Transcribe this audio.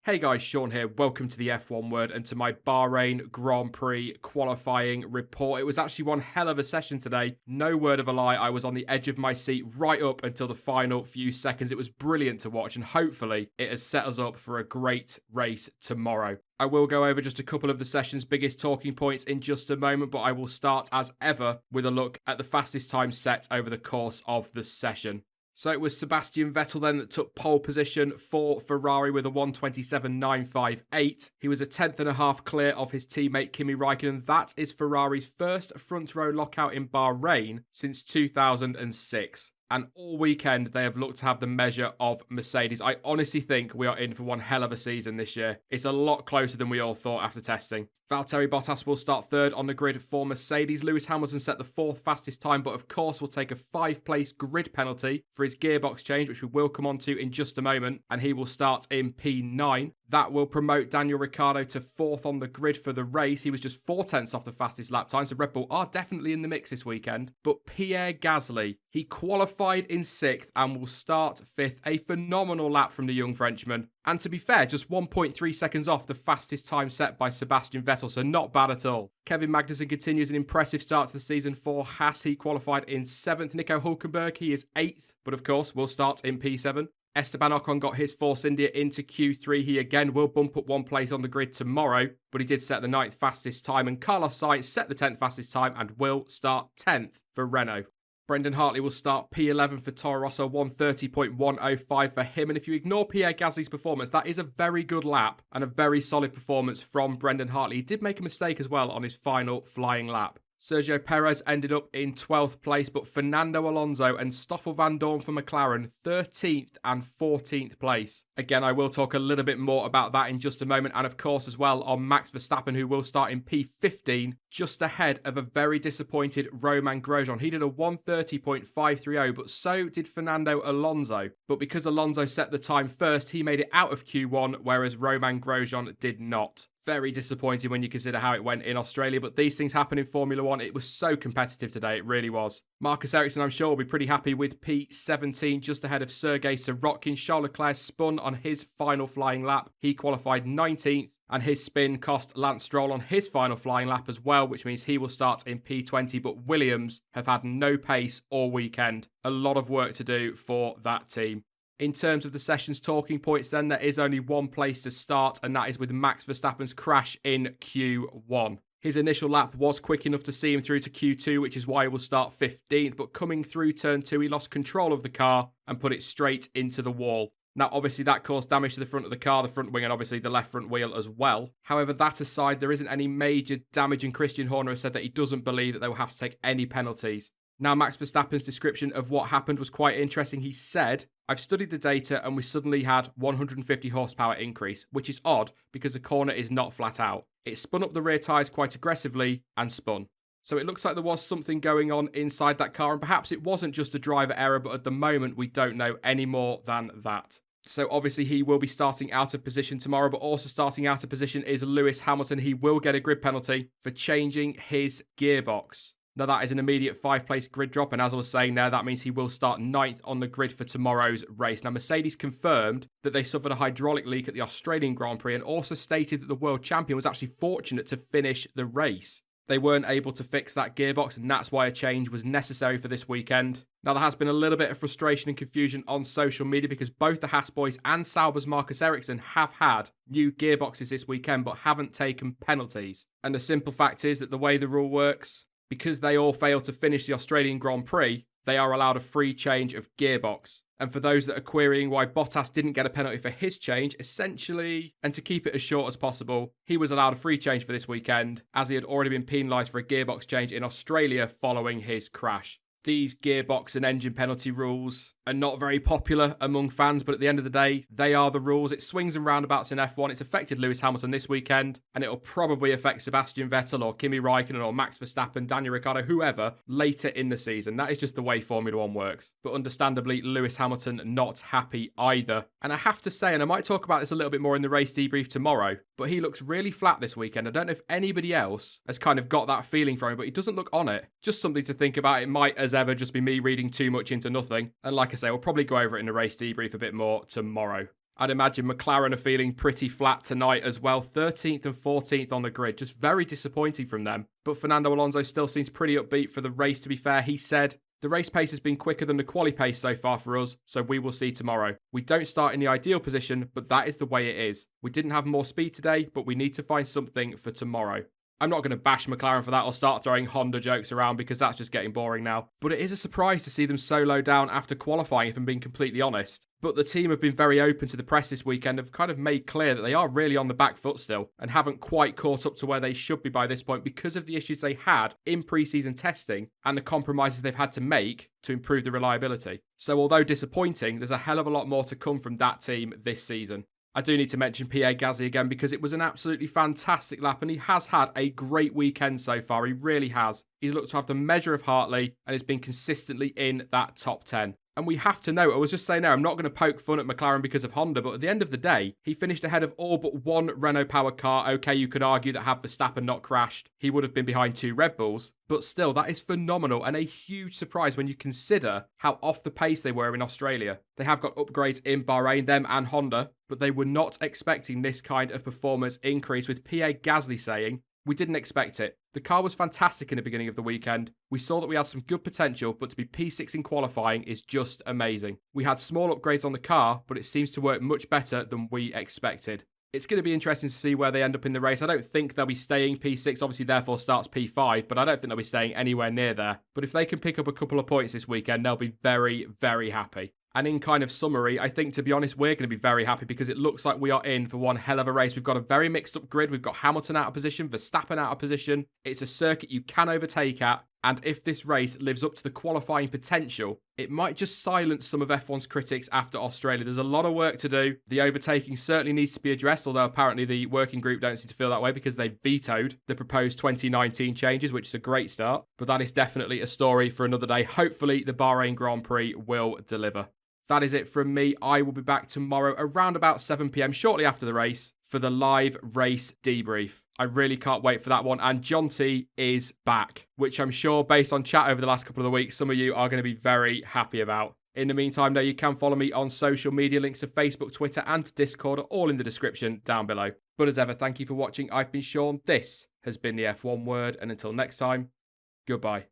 Hey guys, Sean here. Welcome to the F1 Word and to my Bahrain Grand Prix qualifying report. It was actually one hell of a session today. No word of a lie, I was on the edge of my seat right up until the final few seconds. It was brilliant to watch and hopefully it has set us up for a great race tomorrow. I will go over just a couple of the session's biggest talking points in just a moment, but I will start as ever with a look at the fastest time set over the course of the session. So it was Sebastian Vettel then that took pole position for Ferrari with a 1:27.958. He was a tenth and a half clear of his teammate Kimi Raikkonen. That is Ferrari's first front row lockout in Bahrain since 2006. And all weekend, they have looked to have the measure of Mercedes. I honestly think we are in for one hell of a season this year. It's a lot closer than we all thought after testing. Valtteri Bottas will start third on the grid for Mercedes. Lewis Hamilton set the fourth fastest time, but of course will take a 5-place grid penalty for his gearbox change, which we will come on to in just a moment, and he will start in P9. That will promote Daniel Ricciardo to fourth on the grid for the race. He was just 4/10 off the fastest lap time, so Red Bull are definitely in the mix this weekend. But Pierre Gasly, he qualified in sixth and will start fifth. A phenomenal lap from the young Frenchman. And to be fair, just 1.3 seconds off the fastest time set by Sebastian Vettel, so not bad at all. Kevin Magnussen continues an impressive start to the season for Haas. He qualified in 7th. Nico Hülkenberg, he is 8th, but of course will start in P7. Esteban Ocon got his Force India into Q3. He again will bump up one place on the grid tomorrow, but he did set the 9th fastest time, and Carlos Sainz set the 10th fastest time and will start 10th for Renault. Brendan Hartley will start P11 for Toro Rosso, 1:30.105 for him. And if you ignore Pierre Gasly's performance, that is a very good lap and a very solid performance from Brendan Hartley. He did make a mistake as well on his final flying lap. Sergio Perez ended up in 12th place, but Fernando Alonso and Stoffel Van Dorn for McLaren, 13th and 14th place. Again, I will talk a little bit more about that in just a moment, and of course as well on Max Verstappen, who will start in P15, just ahead of a very disappointed Romain Grosjean. He did a 1:30.530, but so did Fernando Alonso. But because Alonso set the time first, he made it out of Q1, whereas Romain Grosjean did not. Very disappointing when you consider how it went in Australia, but these things happen in Formula 1. It was so competitive today, it really was. Marcus Ericsson, I'm sure, will be pretty happy with P17, just ahead of Sergei Sirotkin. Charles Leclerc spun on his final flying lap. He qualified 19th, and his spin cost Lance Stroll on his final flying lap as well, which means he will start in P20, but Williams have had no pace all weekend. A lot of work to do for that team. In terms of the session's talking points then, there is only one place to start, and that is with Max Verstappen's crash in Q1. His initial lap was quick enough to see him through to Q2, which is why he will start 15th, but coming through turn 2, he lost control of the car and put it straight into the wall. Now, obviously, that caused damage to the front of the car, the front wing, and obviously the left front wheel as well. However, that aside, there isn't any major damage, and Christian Horner has said that he doesn't believe that they will have to take any penalties. Now, Max Verstappen's description of what happened was quite interesting. He said, "I've studied the data and we suddenly had 150 horsepower increase, which is odd because the corner is not flat out. It spun up the rear tyres quite aggressively and spun." So it looks like there was something going on inside that car, and perhaps it wasn't just a driver error, but at the moment we don't know any more than that. So obviously he will be starting out of position tomorrow, but also starting out of position is Lewis Hamilton. He will get a grid penalty for changing his gearbox. Now, that is an immediate 5-place grid drop, and as I was saying there, that means he will start 9th on the grid for tomorrow's race. Now, Mercedes confirmed that they suffered a hydraulic leak at the Australian Grand Prix and also stated that the world champion was actually fortunate to finish the race. They weren't able to fix that gearbox, and that's why a change was necessary for this weekend. Now, there has been a little bit of frustration and confusion on social media because both the Haas boys and Sauber's Marcus Ericsson have had new gearboxes this weekend but haven't taken penalties. And the simple fact is that the way the rule works, because they all failed to finish the Australian Grand Prix, they are allowed a free change of gearbox. And for those that are querying why Bottas didn't get a penalty for his change, essentially, and to keep it as short as possible, he was allowed a free change for this weekend, as he had already been penalised for a gearbox change in Australia following his crash. These gearbox and engine penalty rules are not very popular among fans, but at the end of the day, they are the rules. It swings and roundabouts in F1. It's affected Lewis Hamilton this weekend, and it'll probably affect Sebastian Vettel or Kimi Raikkonen or Max Verstappen, Daniel Ricciardo, whoever, later in the season. That is just the way Formula 1 works. But understandably, Lewis Hamilton not happy either. And I have to say, and I might talk about this a little bit more in the race debrief tomorrow, but he looks really flat this weekend. I don't know if anybody else has kind of got that feeling from him, but he doesn't look on it. Just something to think about. It might, as ever, just be me reading too much into nothing. And like I say, we'll probably go over it in the race debrief a bit more tomorrow. I'd imagine McLaren are feeling pretty flat tonight as well. 13th and 14th on the grid. Just very disappointing from them. But Fernando Alonso still seems pretty upbeat for the race, to be fair. He said, "The race pace has been quicker than the quali pace so far for us, so we will see tomorrow. We don't start in the ideal position, but that is the way it is. We didn't have more speed today, but we need to find something for tomorrow." I'm not going to bash McLaren for that or start throwing Honda jokes around because that's just getting boring now. But it is a surprise to see them so low down after qualifying, if I'm being completely honest. But the team have been very open to the press this weekend, have kind of made clear that they are really on the back foot still and haven't quite caught up to where they should be by this point because of the issues they had in pre-season testing and the compromises they've had to make to improve the reliability. So although disappointing, there's a hell of a lot more to come from that team this season. I do need to mention Pierre Gasly again because it was an absolutely fantastic lap and he has had a great weekend so far. He really has. He's looked to have the measure of Hartley and has been consistently in that top 10. And we have to note, I was just saying there, I'm not going to poke fun at McLaren because of Honda, but at the end of the day, he finished ahead of all but one Renault-powered car. Okay, you could argue that had Verstappen not crashed, he would have been behind 2 Red Bulls. But still, that is phenomenal and a huge surprise when you consider how off the pace they were in Australia. They have got upgrades in Bahrain, them and Honda, but they were not expecting this kind of performance increase, with Pierre Gasly saying, "We didn't expect it. The car was fantastic in the beginning of the weekend. We saw that we had some good potential, but to be P6 in qualifying is just amazing. We had small upgrades on the car, but it seems to work much better than we expected." It's going to be interesting to see where they end up in the race. I don't think they'll be staying P6, obviously therefore starts P5, but I don't think they'll be staying anywhere near there. But if they can pick up a couple of points this weekend, they'll be very, very happy. And in kind of summary, I think, to be honest, we're going to be very happy because it looks like we are in for one hell of a race. We've got a very mixed up grid. We've got Hamilton out of position, Verstappen out of position. It's a circuit you can overtake at. And if this race lives up to the qualifying potential, it might just silence some of F1's critics after Australia. There's a lot of work to do. The overtaking certainly needs to be addressed, although apparently the working group don't seem to feel that way because they vetoed the proposed 2019 changes, which is a great start. But that is definitely a story for another day. Hopefully the Bahrain Grand Prix will deliver. That is it from me. I will be back tomorrow around about 7 p.m, shortly after the race, for the live race debrief. I really can't wait for that one. And John T is back, which I'm sure, based on chat over the last couple of weeks, some of you are going to be very happy about. In the meantime, though, you can follow me on social media. Links to Facebook, Twitter, and Discord are all in the description down below. But as ever, thank you for watching. I've been Sean. This has been the F1 Word. And until next time, goodbye.